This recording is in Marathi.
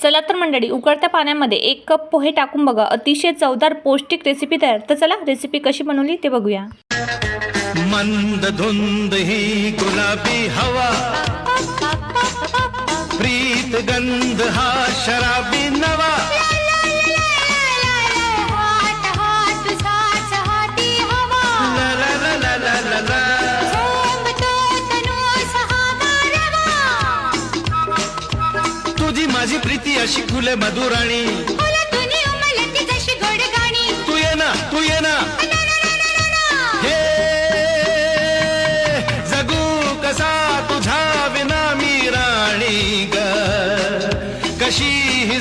चला तर मंडळी, उकळत्या पाण्यामध्ये 1 कप पोहे टाकून बघा, अतिशय चवदार पौष्टिक रेसिपी तयार। तर चला रेसिपी कशी बनवली ते बघूया। मंद धुंद ही गुलाबी हवा, प्रीत गंध हा शराबी नवा, तुझी माझी प्रीती अशी खुले मधुराणी, तू ये ना तू ये ना, हे जगू कसा तुझा विना मी राणी ग, कशी ही